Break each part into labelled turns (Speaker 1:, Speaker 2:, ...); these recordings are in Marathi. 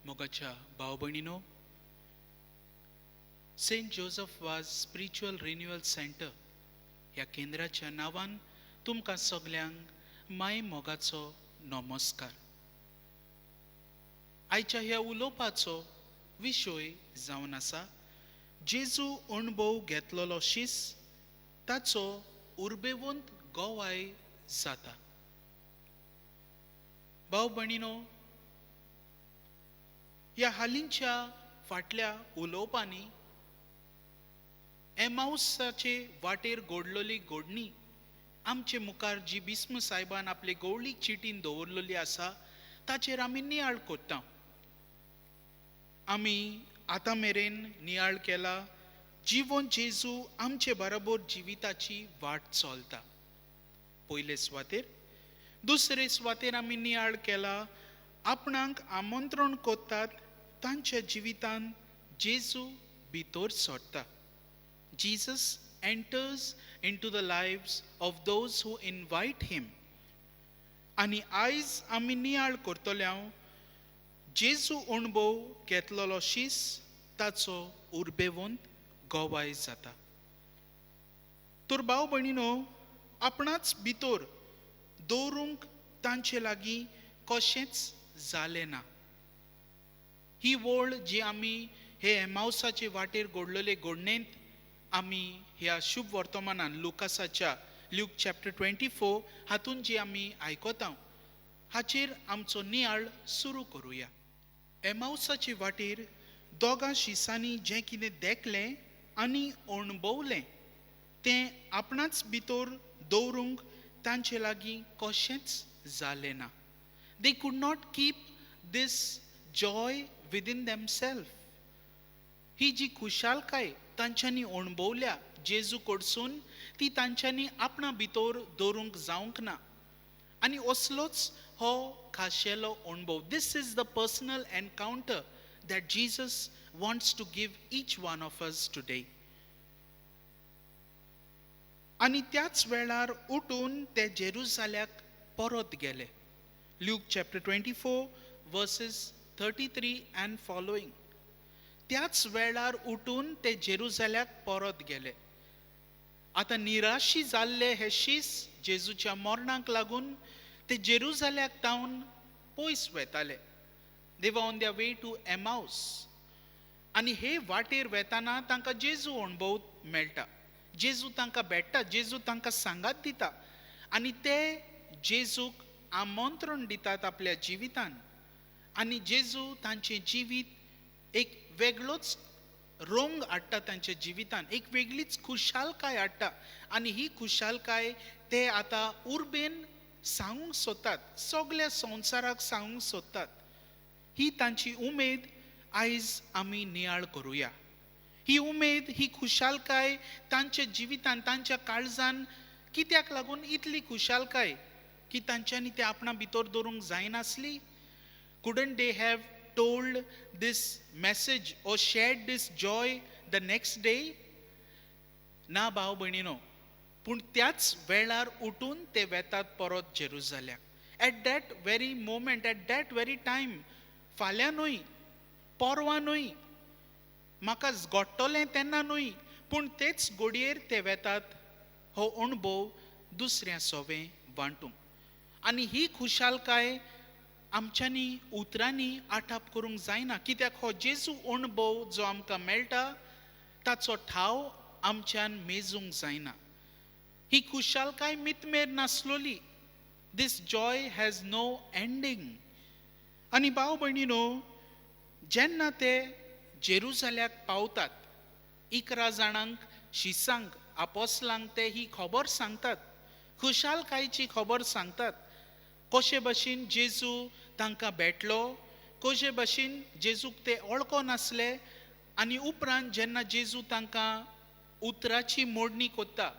Speaker 1: मोगाच्या भाव भयणीनो, सेंट जोसेफ वाज स्पिरिच्युअल रिन्युअल सेंटर ह्या केंद्राच्या नांवान तुमकां सगल्यांक माय मोगाचो नमस्कार. आयच्या ह्या उलोवपाचो विशय जावन आसा जेजू अणभव घेतलेलो शीस ताचो उर्बेवंत गोवाय जाता. भाव भयणीनो, ह्या हालींच्या फाटल्या उलोवपांनी एमाउसाचे वाटेर घडलेली घडणी आमचे मुखार जी बिस्म सायबान आपले गवळीक चिटीन दवरलेली आसा ताचेर आमी नियाळ कोत्ता. आमी आतां मेरेन नियाळ केला जिवोन जेजू आमचे बरोबर जिविताची वाट चलता. पयले सुवातेर. दुसरे सुवातेर आमी नियाळ केला आपणाक आमंत्रण कोत्तात तांच्या जिवितान जेजू भितर सरता. Jesus enters into the lives of those who invite him. आनी आयज आमी नियाळ करतल्या जेजू अणभव घेतलेलो शीस ताचो उर्बेवंत गोवाय जाता. तर भाव भयणीनो, आपणाच भितर दवरूंक तांचे लागीं कशेंच जालें ना. ही वळ जी आमी हे एमाउसाचे वाटेर घडलेले घडणेंत आमी ह्या शुभ वर्तमानान लुकासाच्या ल्यूक चॅप्टर 24 हातून जी आमी आयकता हाचेर आमचो नियाळ सुरू करुया. एमाउसाचे वाटेर दोगां शिसांनी जें कितें देखलें आनी अणभवलें तें आपणाच भितर दवरूंक तांचे लागीं कशेंच जालें ना. They could not keep this joy within themselves. ही जी खुशालकाय तांच्यांनी अणभवल्या जेजू कडसून ती तांच्यांनी आपणा भितर दवरूंक जावंक ना. आनी असलोच हो खाशेलो अणभव. This is the personal encounter that Jesus wants to give each one of us today. आनी त्याच वेळार उठून ते जेरुसाल्याक परत गेले. Luke chapter 24 verses 33 and following. त्याच वेळार उठून ते जेरुसाल्याक परत गेले. आतां निराशी जाल्ले हे शीस जेजूच्या मरणाक लागून ते जेरुसाल्याक तावन पयस वेताले. They were on their way to Emmaus. आनी हे वाटेर वेताना तांकां जेजू अणभव मेळटा. जेजू तांकां भेटता. जेजू तांकां सांगात दिता आनी ते जेजूक आमंत्रण दितात आपल्या जिवितान. आनी जेजू तांचें जिवीत एक वेगळोच रंग हाडटा तांच्या जिवितान. एक वेगळीच खुशालकाय हाडटा आनी ही खुशालकाय ते आतां उर्बेन सांगूंक सोदतात. सगळ्या संवसाराक सांगूंक सोदतात. ही तांची उमेद आयज आमी नियाळ करुया. ही उमेद, ही खुशालकाय तांच्या जिवितान, तांच्या काळजान कित्याक लागून इतली खुशालकाय की तांच्यांनी ते आपणा भितर दवरूंक जायनासली? Couldn't they have told this message or shared this joy the next day? ना भाव भयणीनो, पूण त्याच वेळार उठून ते वेतात परत जेरुसाल्याक. At that very moment, at that very time, फाल्यां न्हय, परवां न्हय, म्हाका घडटलें तेन्ना न्हय, पूण तेच घडयेर ते वेतात हो अणभव दुसऱ्या सोबें वांटूंक. आनी ही खुशालकाय आमच्यांनी उतरांनी आठाप करूंक जायना. कित्याक हो जेजू अणभव जो आमकां मेळटा ताचो ठाव आमच्यान मेजूंक जायना. ही खुशालकाय मितमेर नासलोली. दीस जॉय हॅज नो एंडींग. आनी भाव भयणीनो, जेन्ना ते जेरुसाल्याक पावतात, 11 जाणांक शिसांक आपोसलांक ते ही खबर सांगतात. खुशालकायची खबर सांगतात. कशे भाशेन जेजू तांकां भेटलो, कशे भाशेन जेजूक ते वळखो नासले आनी उपरांत जेन्ना जेजू तांकां उतराची मोडणी कोत्ता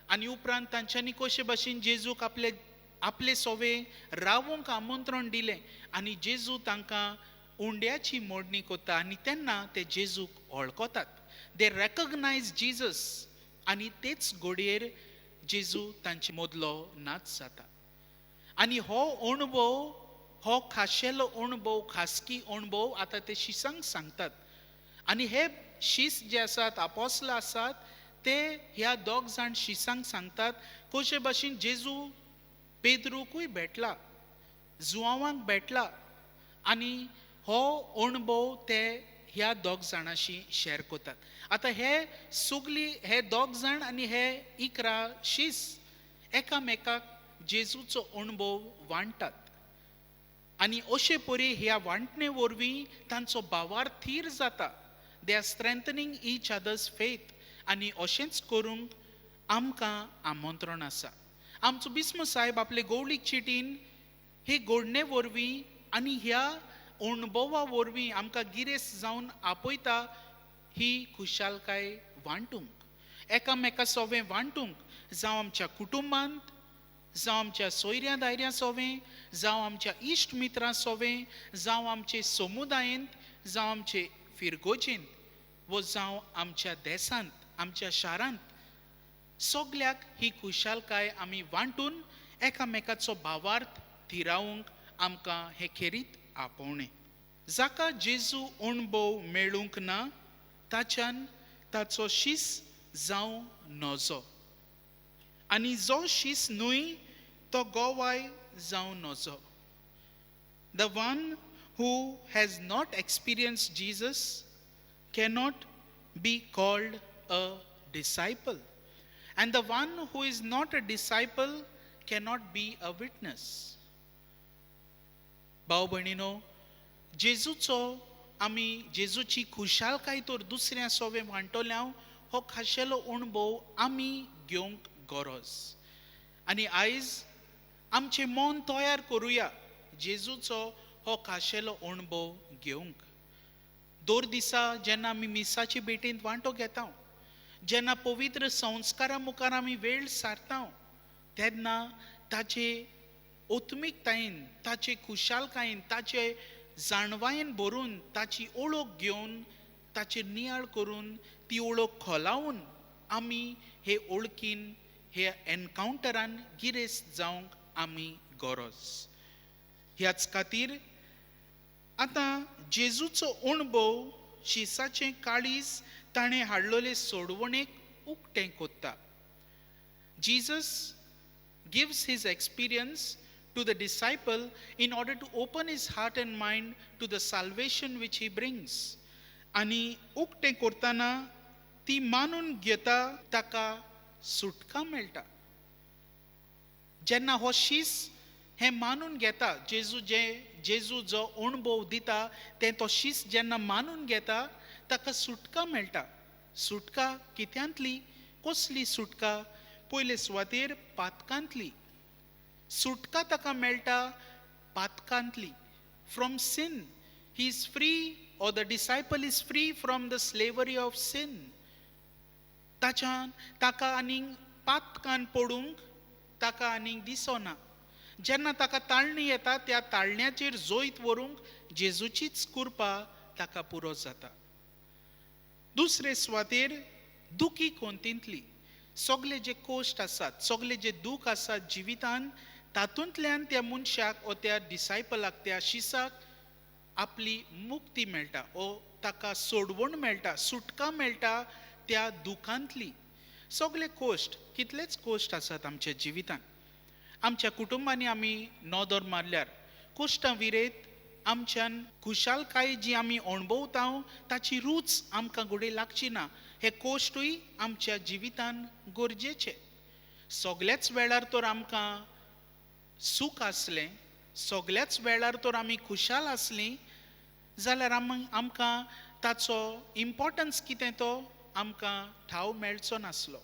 Speaker 1: आनी उपरांत तांच्यांनी कशे भाशेन जेजूक आपले सोबें रावूंक आमंत्रण दिलें आनी जेजू तांकां उंड्याची मोडणी कोत्ता आनी तेन्ना ते जेजूक वळखतात. दे रेकग्नायज जीजस आनी तेच घडयेर जेजू तांचे मदलो नाच जाता. आनी हो अणभव हो खाशेलो अणभव, खासगी अणभव आतां ते शिसांक सांगतात. आनी हे शीस जे आसात, आपोस्ल आसात, ते ह्या दोग जाण शिसांक सांगतात कशे भाशेन जेजू पेद्रूकूय भेटला, जुआंवांक भेटला, आनी हो अणभव ते ह्या दोग जाणांशी शेअर करतात. आतां हे सगळीं हे दोग जाण आनी हे 11 शीस एकामेकाक जेजूचो अणभव वांटतात. आनी अशे परी ह्या वांटणे वरवीं तांचो भावार्थ थीर जाता. They are strengthening each others faith. आनी अशेंच करूंक आमकां आमंत्रण आसा. आमचो बिस्म साहेब आपले गवळीक चिटीन हे घडणे वरवीं आनी ह्या अणभवा वरवीं आमकां गिरेस्त जावन आपयता ही खुशालकाय वांटूंक, एकामेका सोबें वांटूंक, जावं आमच्या कुटुंबांत, जावं आमच्या सोयऱ्या दायऱ्या सोबें, जावं आमच्या इश्ट मित्रां सोबें, जावं आमचे समुदायेंत, जावं आमचे फिरगोचेंत, वो जावं आमच्या देसांत, आमच्या शारांत, सगल्याक ही खुशालकाय आमी वांटून एकामेकाचो भावार्थ थिरावूंक आमकां हे खेरीत आपोवणें. जाका जेजू अणभव मेळूंक ना, ताच्यान ताचो शीस जावं नजो, आनी जो शीस न्हय तो गोवाय जावं नजो. The one who has not experienced Jesus cannot be called a disciple, and the one who is not a disciple cannot be a witness. भाव भयणीनो, जेजूची खुशालकाय तर दुसऱ्या सोबें वांटोल्यांव हो खाशेलो अणभव आमी घेवंक गरज. आनी आयज आमचें मन तयार करुया जेजूचो हो खाशेलो अणभव घेवंक. दर दिसा जेन्ना आमी मिसाचे भेटेंत वांटो घेता, जेन्ना पवित्र संस्कारा मुखार आमी वेळ सारता, तेन्ना ताचे ओत्मीकतायेन, ताचे खुशालकायेन, ताचे जाणवायेन भरून, ताची ओळख घेवन, ताचेर नियाळ करून, ती ओळख खोलावून आमी हे ओळखीन, हे एनकावंटरान गिरेस्त जावंक आमी गरज. ह्याच खातीर आतां जेजूचो अणभव शिसाचें काळीज ताणें हाडलेले सोडवणेक उक्तें कोत्ता. Jesus gives his experience to the disciple in order to open his heart and mind to the salvation which he brings. आनी उक्तें करतना ती मानून घेता ताका सुटका मेळटा. जेन्ना हो शीस हें मानून घेता, जेजू जो अणभव दिता तें तो शीस जेन्ना मानून घेता, ताका सुटका मेळटा. सुटका कित्यांतली? कसली सुटका? पयले सुवातेर पातकांतली. सुटका ताका मेळटा पातकांतली. From sin. He is free, or the disciple is free from the slavery of sin. ताका आनीक पातकान पडूंक ताका आनीक दिसना. जेन्ना ताका ताळणी येता, त्या ताळण्याचेर जोयत व्हरूंक जेजूचीच कृपा ताका पुरो जाता. दुसरे सुवातेर दुखी कोंतींतली. सगळे जे कोश्ट आसात, सगळे जे दूख आसात जिवितान, तातूंतल्यान त्या मनशाक ओ त्या डिसायपलाक, त्या शिसाक आपली मुक्ती मेळटा, ओ ताका सोडवण मेळटा, सुटका मेळटा त्या दुखांतली. सगळे कोश्ट, कितलेच कोश्ट आसात आमच्या जिवितान. आमच्या कुटुंबांनी आमी नोदर मारल्यार कोश्टां विरेत आमच्यान खुशालकाय जी आमी अणभवता ताची रूच आमकां घोडे लागची ना. हे कोश्टूय आमच्या जिवितान गरजेचे. सगळ्याच वेळार तर आमकां सूख आसलें, सगळ्याच वेळार तर आमी खुशाल आसलीं जाल्यार आमकां ताचो इम्पॉर्टन्स कितें तो आमकां ठाव मेळचो नासलो.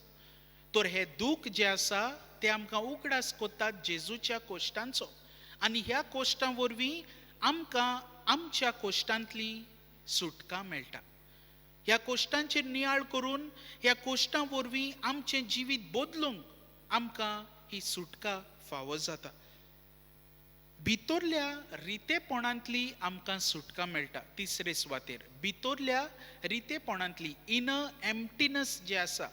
Speaker 1: तर हे दूख जे आसा ते आमकां उगडास कोत्तात जेजूच्या कोश्टांचो. आनी ह्या कोश्टां वरवीं आमकां आमच्या कोश्टांतली सुटका मेळटा. ह्या कोश्टांचेर नियाळ करून, ह्या कोश्टां वरवीं आमचें जिवीत बदलूंक आमकां ही सुटका फावो जाता. भितरल्या रितेपणांतली आमकां सुटका मेळटा. तिसरे सुवातेर भितरल्या रितेपणांतली, इनर एम्प्टीनेस जे आसा,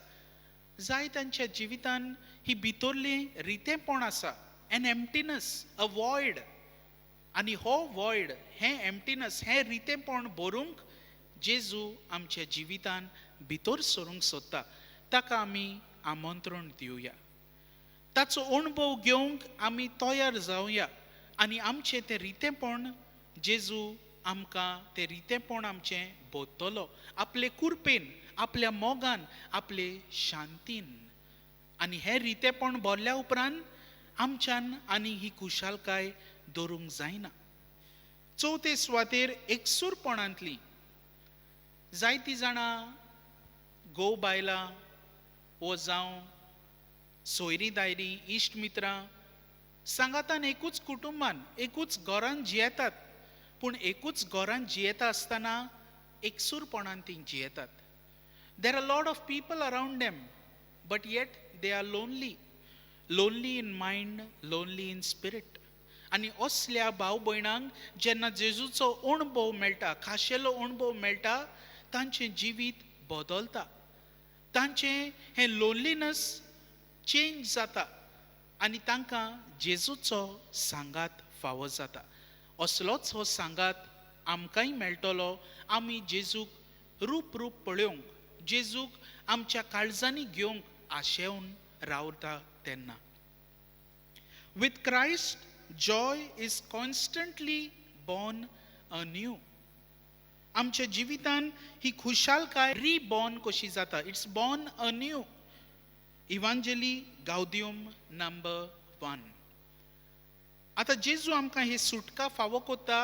Speaker 1: जाय तांच्या जिवितान ही भितरली रितेपण आसा, एन एम्प्टीनेस, अ वॉयड. आनी हो वॉयड, हे एम्प्टीनस, हे रितेपण भरूंक जेजू आमच्या जिवितान भितर सरूंक सोदता. ताका आमी आमंत्रण दिवया. ताचो अणभव घेवंक आमी तयार जावया आनी आमचें तें रितेपण जेजू आमकां तें रितेपण आमचें बोधतलो आपले कुरपेन, आपल्या मोगान, आपले शांतीन. आनी हें रितेपण भरल्या उपरांत आमच्यान आनी ही खुशालकाय दवरूंक जायना. चवथे सुवातेर एकसूरपणांतली जायतीं जाणां घोव बायलां वो जावं सोयरी दायरी, इश्ट मित्रां सांगातान एकूच कुटुंबान, एकूच घरान जियेतात, पूण एकूच घरान जियेता आसतना एकसूरपणान तीं जियेतात. There are lot of people around them, but yet they are lonely, lonely in mind, lonely in spirit. आनी असल्या भाव भयणांक जेन्ना जेजूचो अणभव मेळटा, खाशेलो अणभव मेळटा, तांचें जिवीत बदलता. तांचें हें लोनलीनस चेंज जाता आनी तांकां जेजूचो सांगात फावो जाता. असलोच हो सांगात आमकांय मेळटलो आमी जेजूक रूप पळोवंक, जेजूक आमच्या काळजांनी घेवंक आशेवन रावता तेन्ना. With Christ, joy is constantly born anew. आमच्या जिवितान ही खुशालकाय रिबॉर्न कशी जाता. It's born anew. Evangelii Gaudium number 1. आतां जेजू आमकां ही सुटका फावो कोत्ता.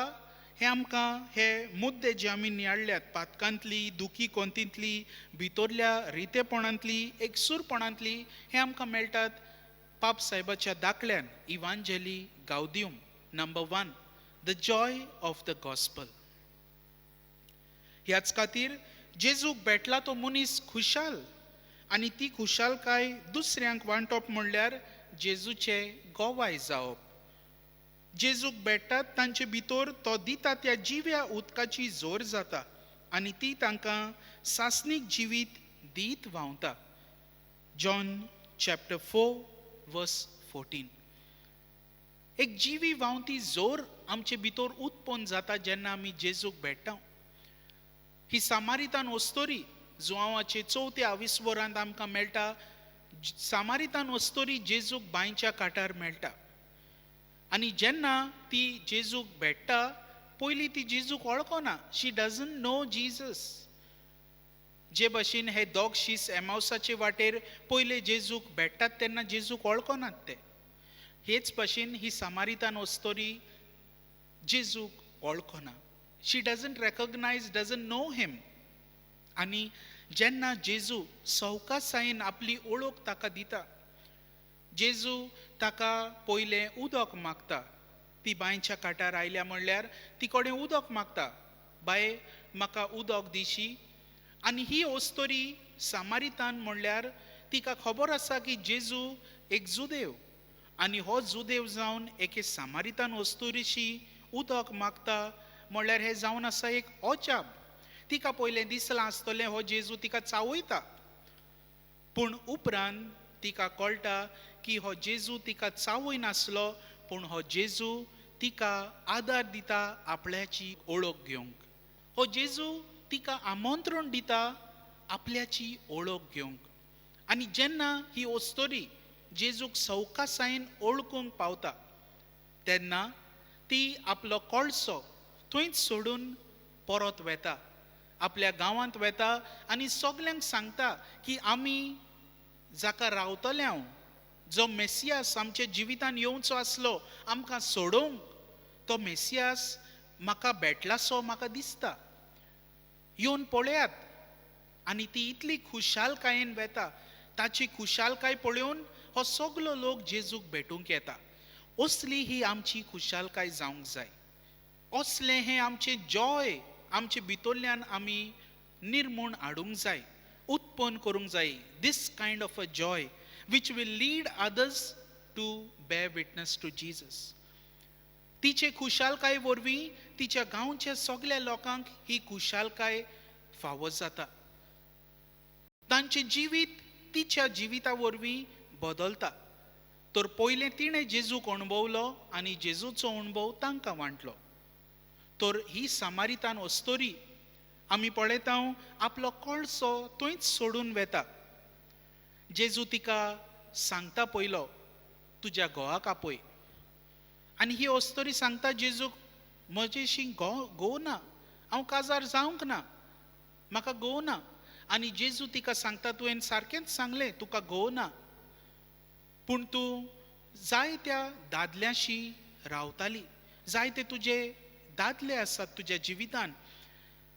Speaker 1: हे आमकां हे मुद्दे जे आमी नियाळ्ळ्यात, पातकांतली, दुखी कोंतींतली, भितरल्या रितेपणांतली, एकसूरपणांतली, हे आमकां मेळटात पाप साहेबाच्या दाखल्यान. Evangelii Gaudium number 1, the joy of the gospel. ह्याच खातीर जेजूक भेटला तो मनीस खुशाल आनी ती खुशालकाय दुसऱ्यांक वांटप म्हणल्यार जेजूचे गोवाय जावप. जेजूक भेटतात तांचे भितर तो दिता त्या जिव्या उदकाची जोर जाता आनी ती तांकां सासणीक जिवीत दीत व्हांवता. जॉन चॅप्टर 4 वर्स 14. एक जिवी व्हांवती जोर आमचे भितर उत्पन्न जाता जेन्ना आमी जेजूक भेट्टा. ही सामारितान वस्तोरी जुआंवाचे 4-20 वरांत आमकां मेळटा. सामारितान वस्तोरी जेजूक बांयच्या कांठार मेळटा आनी जेन्ना ती जेजूक भेट्टा पयलीं ती जेजूक वळखना. शी डजंट नो जीजस. जे भाशेन हे दोग शीस एमावसाचे वाटेर पयले जेजूक भेट्टात तेन्ना जेजूक वळखनात ते. हेच भाशेन ही सामारितान वस्तोरी जेजूक वळखना. शी डजंट रेकॉग्नायज, डजंट नो हिम. आनी जेन्ना जेजू सवकासायेन आपली ओळख ताका दिता, जेजू ताका पयलें उदक मागता. ती बांयच्या कांठार आयल्या म्हणल्यार ती कडेन उदक मागता. बाये म्हाका उदक दिशी. आनी ही वस्तोरी सामारितान म्हणल्यार तिका खबर आसा की जेजू एक जुदेव आनी हो जुदेव जावन एके सामारितान वस्तोरीशी उदक मागता म्हणल्यार हें जावन आसा एक अजाप. तिका पयलें दिसलां आसतलें हो जेजू तिका चावयता, पूण उपरांत तिका कळटा की हो जेजू तिका चावयनासलो, पूण हो जेजू तिका आदार दिता आपल्याची ओळख घेवंक. हो जेजू तिका आमंत्रण दिता आपल्याची ओळख घेवंक. आनी जेन्ना ही वस्तोरी जेजूक सवकासायेन ओळखूंक पावता तेन्ना ती आपलो कोळसो थंयच सोडून परत वेता, आपल्या गांवांत वेता आनी सगल्यांक सांगता की आमी जाका रावतले हांव, जो मेसियास आमच्या जिवितान येवचो आसलो आमकां सोडोवंक, तो मेसियास म्हाका भेटलासो म्हाका दिसता. येवन पळयात. आनी ती इतली खुशालकायेन वेता. ताची खुशालकाय पळोवन हो सगलो लोक जेजूक भेटूंक येता. असली ही आमची खुशालकाय जावंक जाय. असलें हें आमचें जॉय आमचे भितरल्यान आमी निर्मूण हाडूंक जाय, उत्पन्न करूंक जाय. This kind of a joy which will lead others to bear witness to Jesus. तिचे खुशालकाय वरवीं तिच्या गांवच्या सगळ्या लोकांक ही खुशालकाय फावो जाता. तांचें जिवीत तिच्या जिविता वरवीं बदलता. तर पयलें तिणें जेजूक अणभवलो आनी जेजूचो अणभव तांकां वांटलो. तर ही सामारितान वस्तोरी आमी पळयता आपलो कळसो थंयच सोडून वेता. जेजू तिका सांगता पयलो, तुज्या घोवाक आपय. आनी ही वस्तोरी सांगता जेजूक, म्हजेशी घोव ना, हांव काजार जावंक ना, म्हाका घोव ना. आनी जेजू तिका सांगता, तुवें सारकेंच सांगलें, तुका घोव ना, पूण तूं जाय त्या दादल्याशी रावताली, जायते तुजे दादले आसात तुज्या जिवितान,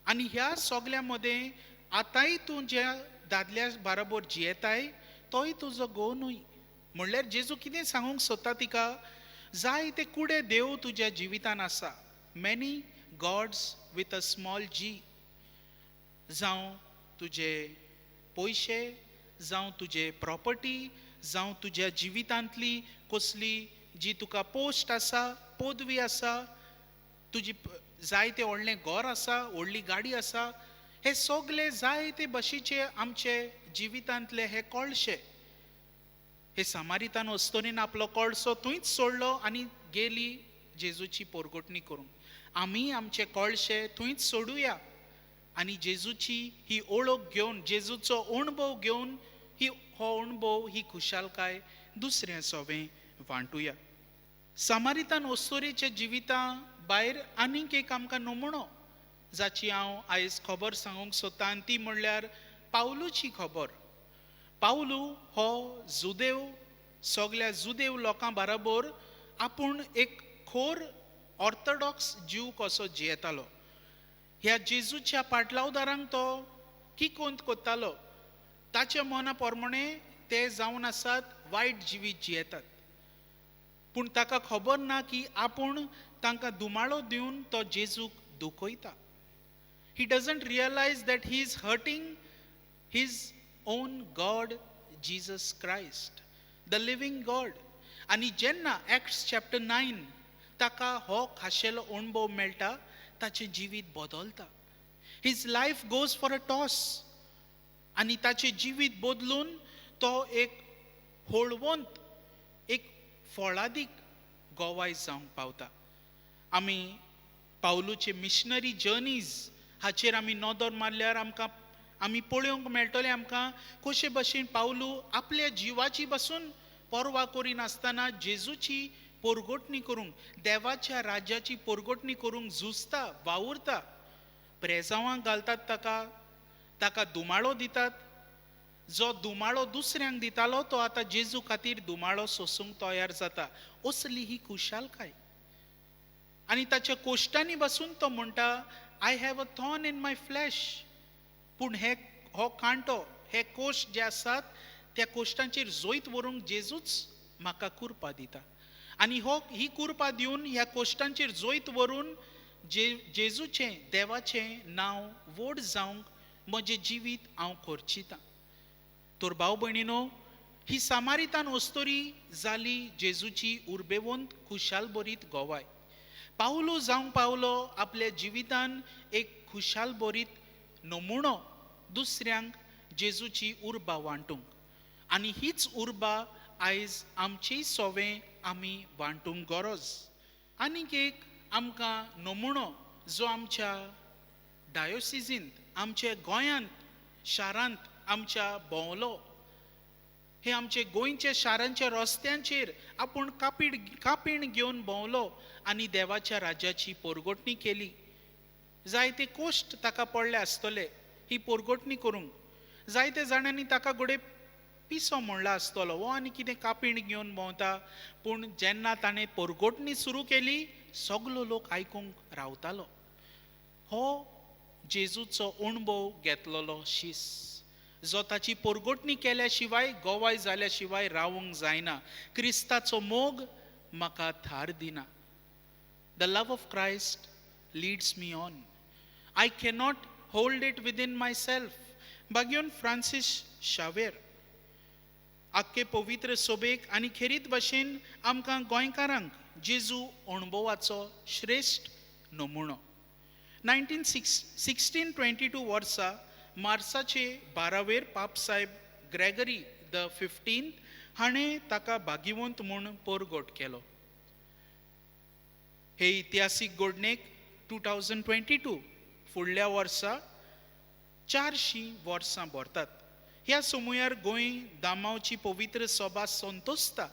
Speaker 1: आनी ह्या सगल्या मदें आतांय तूं ज्या दादल्या बरोबर जियेताय तोय तुजो घोव न्हय. म्हणल्यार जेजू कितें सांगूंक सोदता तिका, जाय ते कुडे देव तुज्या जिवितान आसा, many gods with a small g. जावं तुजे पयशे, जावं तुजे प्रॉपर्टी, जावं तुज्या जिवितांतली कसली जी तुका पोस्ट आसा, पदवी आसा, तुजी जायते व्हडलें घर आसा, व्हडली गाडी आसा, हे सगळे जायते भाशेचे आमचे जिवितांतले हे कळशे. हे सामारितान वस्तोरीन आपलो कळसो थंयच सोडलो आनी गेली जेजूची पोरगोटणी करूंक. आमी आमचे कळशे थंयच सोडुया आनी जेजूची ही ओळख घेवन, जेजूचो अणभव घेवन, हो अणभव, ही खुशालकाय दुसऱ्या सोबें वांटुया. सामारितान वस्तोरीच्या जिविता भायर आनीक एक आमकां नमुनो जाची हांव आयज खबर सांगूंक सोदतां, आनी ती म्हणल्यार पावलूची खबर. पावलू हो जुदेव, सगल्या जुदेव लोकां बरोबर आपूण एक खोर ऑर्थोडॉक्स जीव कसो जियेतालो. ह्या जेजूच्या पाटलावदारांक तो किकोंत कोत्तालो, ताच्या मना प्रमाणे ते जावन आसात वायट जिवीत जियेतात. पूण ताका खबर ना की आपूण तांकां दुमाळो दिवन तो जेजूक दुखयता. He doesn't realise that he is hurting his own god Jesus Christ, the living god. आनी जेन्ना एक्ट्स चॅप्टर 9 ताका हो खाशेलो अणभव मेळटा, ताचें जिवीत बदलता. His life goes for a toss. आनी ताचें जिवीत बदलून तो एक होळवंत, एक फळादीक गोवायज जावंक पावता. आमी पावलूचे मिशनरी जर्नीज हाचेर आमी नदर मारल्यार आमी पळोवंक मेळटलें आमकां कशे भाशेन पावलू आपल्या जिवाची पासून पर्वा करिनासतना जेजूची पोरगोटणी करूंक, देवाच्या राज्याची पोरगोटणी करूंक झुजता, वावुरता. प्रेजांवांक घालतात ताका दुमाळो दितात. जो दुमाळो दुसऱ्यांक दितालो तो आतां जेजू खातीर दुमाळो सोसूंक तयार जाता. असली ही खुशालकाय. आनी ताच्या कोश्टांनी बसून तो म्हणटा, I have a thorn in my flash. पूण हो कांटो, हे कोश्ट जे आसात, त्या कोश्टांचेर जोयत व्हरूंक जेजूच म्हाका कुरपा दिता. आनी ही कुरपा दिवन ह्या कोश्टांचेर जोयत व्हरून जेजूचें, देवाचें नांव व्हड जावंक म्हजें जिवीत हांव खर्चितां. तर भाव भयणीनो, ही सामारितान वस्तोरी जाली जेजूची उर्बेवंत खुशाल बरीत गोवाय. पावलो जावंक पावलो आपल्या जिवितान एक खुशाल बरीत नमुनो दुसऱ्यांक जेजूची उर्बा वांटूंक. आनी हीच उर्बा आयज आमचेय सोवें आमी वांटूंक गरज. आनीक एक आमकां नमुनो जो आमच्या डायोसिजींत, आमच्या गोंयांत, शारांत आमच्या भोंवलो, हे आमचे गोंयच्या शारांच्या रस्त्यांचेर आपूण कापीण घेवन भोंवलो आनी देवाच्या राज्याची पोरगोटणी केली. जायते कोश्ट ताका पडले आसतले ही पोरगोटणी करूंक. जायते जाणांनी ताका घोडे पिसो म्हणला आसतलो, वो आनी कितें कापीण घेवन भोंवता. पूण जेन्ना ताणें पोरगोटणी सुरू केली, सगलो लोक आयकूंक रावतालो. हो जेजूचो अणभव घेतलेलो शीस, जो ताची पोरगोटणी केल्या शिवाय, गोवाय जाल्या शिवाय रावूंक जायना. क्रिस्ताचो मोग म्हाका थार दिना. The love of Christ leads me on. I cannot hold it within myself. बागेवन फ्रांसीस शावेर आख्खे पवित्र सोबेक आनी खेरीत भाशेन आमकां गोंयकारांक जेजू अणभवाचो श्रेश्ठ नमुनो. 1622 वर्सा मार्साचे 12वेर पाप साहेब ग्रेगरी द 15th हाणें ताका भाग्यवंत म्हूण पोरगोट केलो. हे इतिहासीक घडणेक 2022 फुडल्या वर्सा 400 वर्सां भरतात. ह्या समयार गोंय दामावची पवित्र सभा संतोसता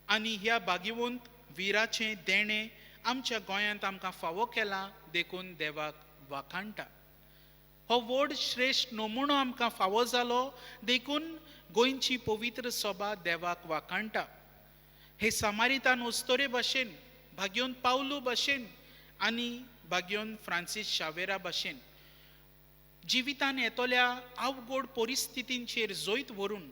Speaker 1: आनी ह्या भाग्यवंत विराचें देणें आमच्या गोंयांत आमकां फावो केलां देखून देवाक वाखाणटा. हो व्हड श्रेश्ठ नमुनो आमकां फावो जालो देखून गोंयची पवित्र सभा देवाक वाखाणटा. हे सामारितान ओस्तोरे भाशेन, भाग्योन पावलू भाशेन आनी भाग्योन फ्रांसीस शावेरा भाशेन जिवितान येतोल्या अवघड परिस्थितींचेर जैत व्हरून,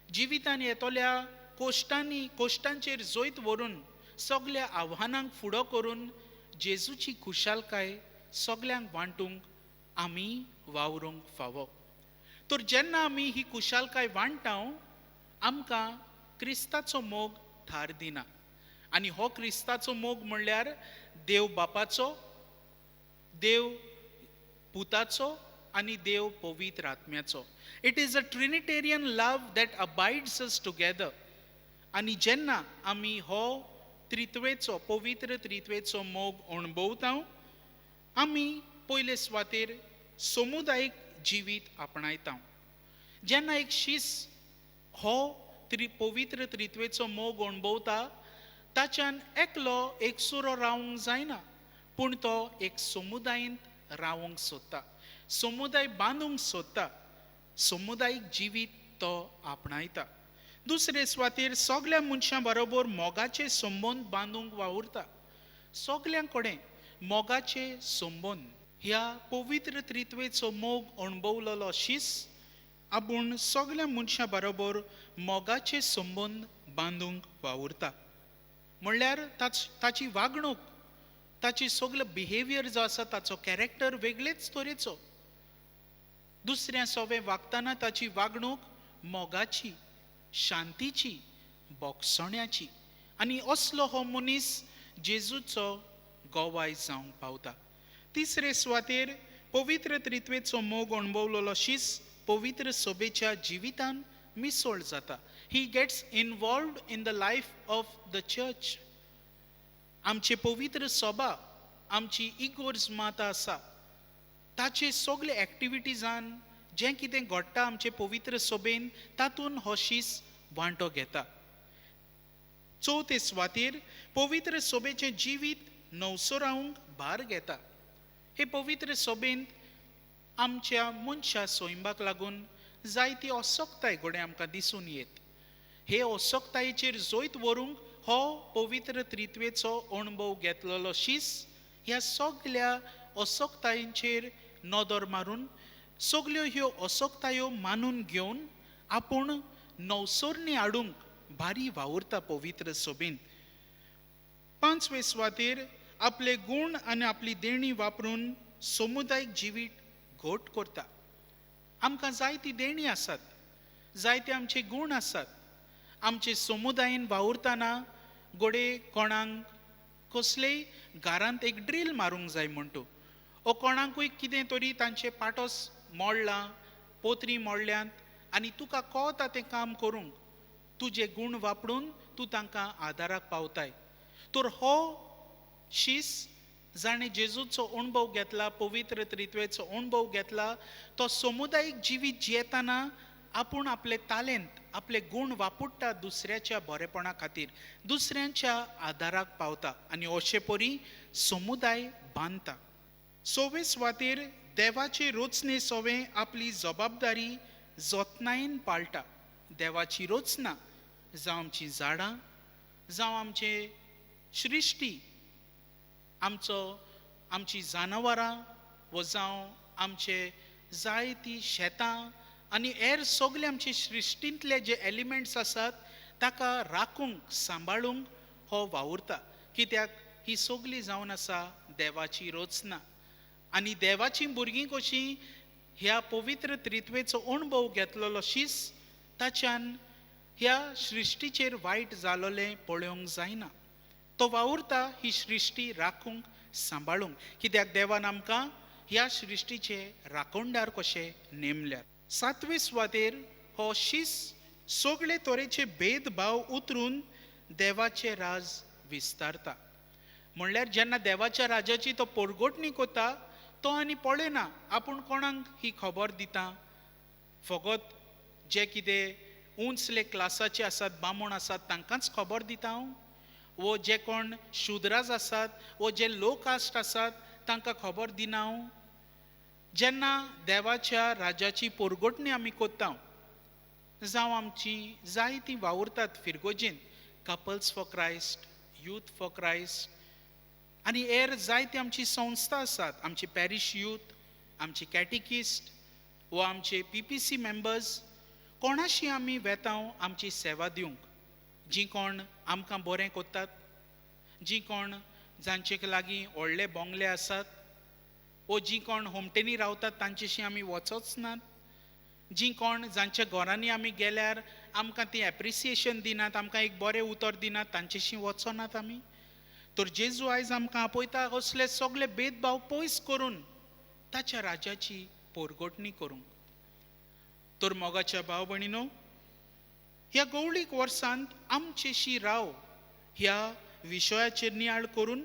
Speaker 1: जिवितान येतोल्या कोश्टांचेर जैत व्हरून, सगळ्या आव्हानांक फुडो करून जेजूची खुशालकाय सगळ्यांक वांटूंक आमी वावरूंक फावो. तर जेन्ना आमी ही खुशालकाय वांटाव आमकां क्रिस्ताचो मोग थार दिना. आनी हो क्रिस्ताचो मोग म्हणल्यार देव बापाचो, देव पुताचो आनी देव पवित्र आत्म्याचो. It is a trinitarian love that abides us together. आनी जेन्ना आमी हो त्रित्वेचो पवित्र त्रित्वेचो मोग अणभवता आमी पयले सुवातेर समुदायीक जिवीत आपणायता. जेन्ना एक शीस हो पवित्र त्रित्वेचो मोग अणभवता ताच्यान एकलो एकसुरो रावंक जायना, पूण तो एक समुदायांत रावंक सोदता, समुदाय बांदूंक सोदता, समुदायीक जिवीत तो आपणायता. दुसरे सुवातेर सगळ्या मनशां बरोबर मोगाचे संबंद बांदूंक वावुरता. सगळ्यां कडेन मोगाचे संबंद. ह्या पवित्र त्रित्वेचो मोग अणभवलेलो शीस आपूण सगळ्या मनशां बरोबर मोगाचे संबंद बांदूंक वावुरता. म्हणल्यार ताची वागणूक, ताची सगळो बिहेवियर जो आसा ताचो कॅरेक्टर वेगळेच तरेचो. दुसऱ्या सोबे वागतना ताची वागणूक मोगाची, शांतीची, बोगसण्याची. आनी असलो हो मनीस जेजूचो गोवाय जावंक पावता. तिसरे सुवातेर पवित्र त्रित्वेचो मोग अणभवलेलो शीस पवित्र सभेच्या जिवितान मिसळ जाता. He gets involved in the life of the church. आमचे पवित्र सभा, आमची इगोर्ज माता आसा ताचे सगळे एक्टिविटीजान जें कितें घडटा आमचे पवित्र सभेन तातून हो शीस वांटो घेता. चवथे सुवातेर पवित्र सभेचें जिवीत नवसो रावंक भार घेता. हे पवित्र सभेंत आमच्या मनशा सोयंबाक लागून जायती असोक्ताय घडये आमकां दिसून येत. हे असोक्तायेचेर जैत व्हरूंक हो पवित्र त्रित्वेचो अणभव घेतलेलो शीस ह्या सगळ्या असोक्तायेंचेर नदर मारून सगळ्यो ह्यो असोक्तायो मानून घेवन आपूण नवसोरणी हाडूंक भारी वावुरता पवित्र सभेन. पांचवे सुवातेर आपले गूण आनी आपली देणी वापरून समुदायीक जिवीत घोट करता. आमकां जायती देणी आसात, जायते आमचे गूण आसात. आमचे समुदायान वावुरतना घोडे कोणाक कसलेय घरांत एक ड्रील मारूंक जाय म्हणटू, ओ कोणाकूय कितें तरी तांचे पाटोस मोडलां, पोत्री मोडल्यांत आनी तुका कोता तें काम करूंक तुजे गूण वापरून तूं तांकां आदाराक पावताय. तर हो शीस जाणें जेजूचो अणभव घेतला, पवित्र त्रित्वेचो अणभव घेतला, तो समुदायीक जिवीत जियेतना आपूण आपले तालेंत, आपले गूण वापरता दुसऱ्याच्या बरेपणा खातीर, दुसऱ्यांच्या आदाराक पावता आनी अशे परी समुदाय बांदता. सवे सुवातेर देवाचे रोचणे सवे आपली जबाबदारी जतनायेन पाळटा. देवाची रोचना जावं आमची झाडां, जावं आमचे सृश्टी, आमची जनावरां, व जावं आमचे जायती शेतां आनी हेर सगळे आमचे सृश्टींतले जे एलिमेंट्स आसात ताका राखूंक सांबाळूंक हो वावुरता. कित्याक ही सगळी जावन आसा देवाची रोचना. आनी देवाची भुरगीं कशीं ह्या पवित्र त्रित्वेचो अणभव घेतलेलो शीस ताच्यान ह्या सृश्टीचेर वायट जालोलें पळोवंक जायना. तो वावुरता ही सृश्टी राखूंक सांबाळूंक, कित्याक देवान आमकां ह्या सृश्टीचे राखणदार कशे नेमल्यात. सातवे सुवातेर हो शीस सगळे तरेचे भेदभाव उतरून देवाचे राज विस्तारता. म्हणल्यार जेन्ना देवाच्या राजाची तो पोरगोटणी कोता, तो आनी पळयना आपूण कोणाक ही खबर दिता. फकत जे कितें उंचले क्लासाचे आसात, बामण आसात, तांकांच खबर दिता हांव, वो जे कोण शुद्राज आसात, वो जे लो कास्ट आसात, तांकां खबर दिना हांव. जेन्ना देवाच्या राजाची पोरगोटणी आमी कोत्ता, जावं आमची जायतीं वावुरतात फिरगोजीन, couples for Christ, youth for Christ, आनी हेर जायती आमची संस्था आसात, आमची पॅरिश यूथ, आमची कॅटिकिस्ट, वो आमचे PPC मेंबर्स, कोणाशी आमी वेतांव आमची सेवा दिवंक. जीं कोण आमकां बरें कोत्तात, जीं कोण जांचे लागीं व्हडले बोंगले आसात, वो जीं कोण होमटेनी रावतात तांचेशी आमी वचोच नात, जीं कोण जांच्या घरांनी आमी गेल्यार आमकां ती एप्रिसिएशन दिनात, आमकां एक बरें उतर दिनात, तांचेशी वचोनात आमी. तर जेजू आयज आमकां आपयता असले सगळे भेदभाव पयस करून ताच्या राजाची पोरगोटणी करूंक. तर मोगाच्या भाव भयणीनो, ह्या गवळीक वर्सांत आमचेशी राव ह्या विशयाचेर नियाळ करून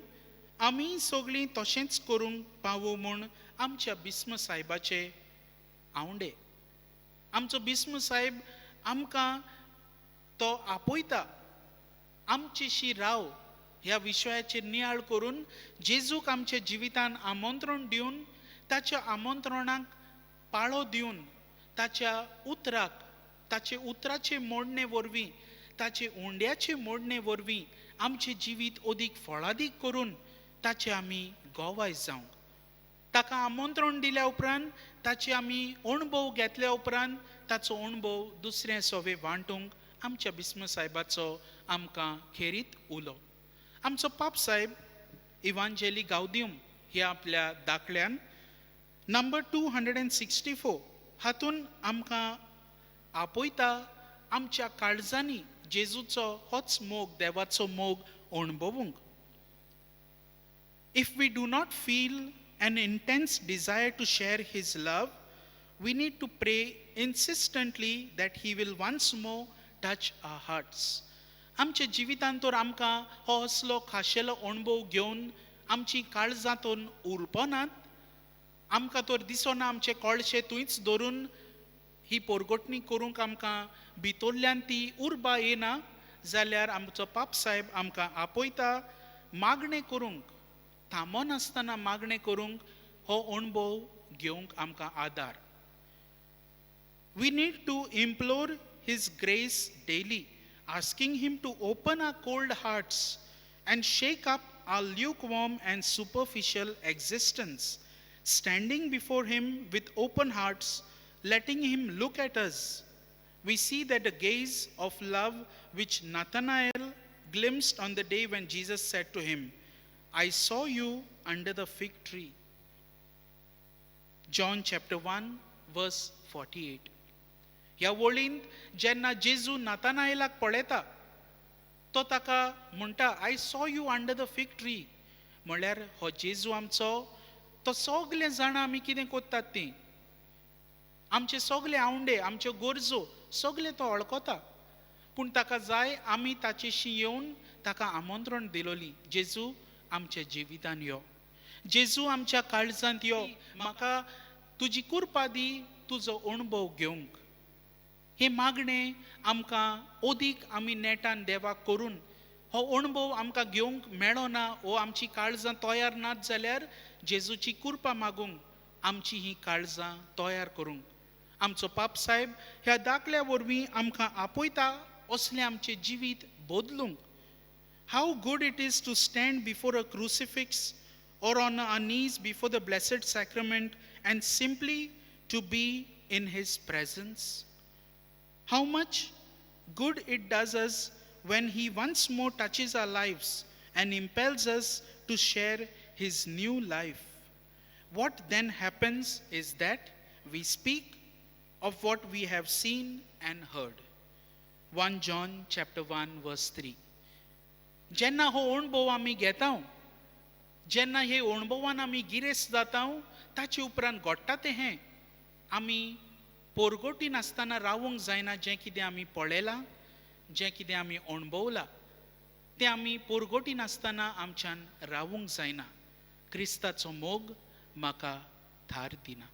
Speaker 1: आमी सगळीं तशेंच करूंक पावूं म्हूण आमच्या बिस्म साहेबाचे आवंडे. आमचो बिस्म साहेब आमकां तो आपयता, आमचेशी राव ह्या विशयाचेर नियाळ करून जेजूक आमच्या जिवितान आमंत्रण दिवन, ताच्या आमंत्रणाक पाळो दिवन, ताच्या उतराक, ताचे उतराचे मोडणे वरवीं, ताचे उंड्याचे मोडणे वरवीं आमचें जिवीत अदीक फळादीक करून ताचे आमी गोवायज जावंक. ताका आमंत्रण दिल्या उपरांत, ताचे आमी अणभव घेतल्या उपरांत, ताचो अणभव दुसरे सोवे वांटूंक आमच्या बिस्म साहेबाचो आमकां खेरीत उलो. आमचो पाप साहेब इवांजेली गावदियम ह्या आपल्या दाखल्यान नंबर 264 हातून आमकां आपयता आमच्या काळजांनी जेजूचो होच मोग, देवाचो मोग अणभवूंक. If we do not feel an intense desire to share his love, we need to pray insistently that he will once more touch our hearts. आमच्या जिवितांत तर आमकां हो असलो खाशेलो अणभव घेवन आमची काळजांतून उरपनात, आमकां तर दिसना आमचे कळशे थंयच धरून ही पोरगोटणी करूंक आमकां भितरल्यान ती उर्बा येना, जाल्यार आमचो पाप साहेब आमकां आपयता मागणें करूंक, थांबनासतना मागणें करूंक, हो अणभव घेवंक आमकां आदार. We need to implore his grace daily, asking him to open our cold hearts and shake up our lukewarm and superficial existence, standing before him with open hearts, letting him look at us. We see that the gaze of love which Nathanael glimpsed on the day when Jesus said to him, I saw you under the fig tree. John chapter 1 verse 48. ह्या वळींत जेन्ना जेजू नातानायलाक पळयता, तो ताका म्हणटा, I saw you under the fig tree. म्हळ्यार हो जेजू आमचो, तो सगळे जाणां आमी कितें कोत्तात तीं, आमचे सगळे आवंडे, आमच्यो गरजो सगळे तो वळखता. पूण ताका जाय आमी ताचेशी येवन ताका आमंत्रण दिलोली, जेजू आमच्या जिवितान यो, जेजू आमच्या काळजांत यो, म्हाका तुजी कृपा दी, तुजो अणभव घेवंक. हे मागणें आमकां अदीक आमी नेटान देवाक करून हो अणभव आमकां घेवंक मेळो ना, वो आमची काळजां तयार नात जाल्यार जेजूची कृपा मागूंक, आमची ही काळजां तयार करूंक. आमचो पाप साहेब ह्या दाखल्या वरवीं आमकां आपयता असलें आमचें जिवीत बदलूंक. How good it is to stand before a crucifix or on our knees before the blessed sacrament and simply to be in his presence. How much good it does us when he once more touches our lives and impels us to share his new life. What then happens is that we speak of what we have seen and heard. 1 John chapter 1 verse 3. जेन्ना हो अणभव आमी घेता, जेन्ना हे अणभवान आमी गिरेस्त जाता, ताचे उपरांत घडटा तें हें, आमी पोरगोटी नासतना रावूंक जायना. जें कितें आमी पळयलां, जें कितें आमी अणभवलां, तें आमी पोरगोटी नासतना आमच्यान रावूंक जायना. क्रिस्ताचो मोग म्हाका थार दिना.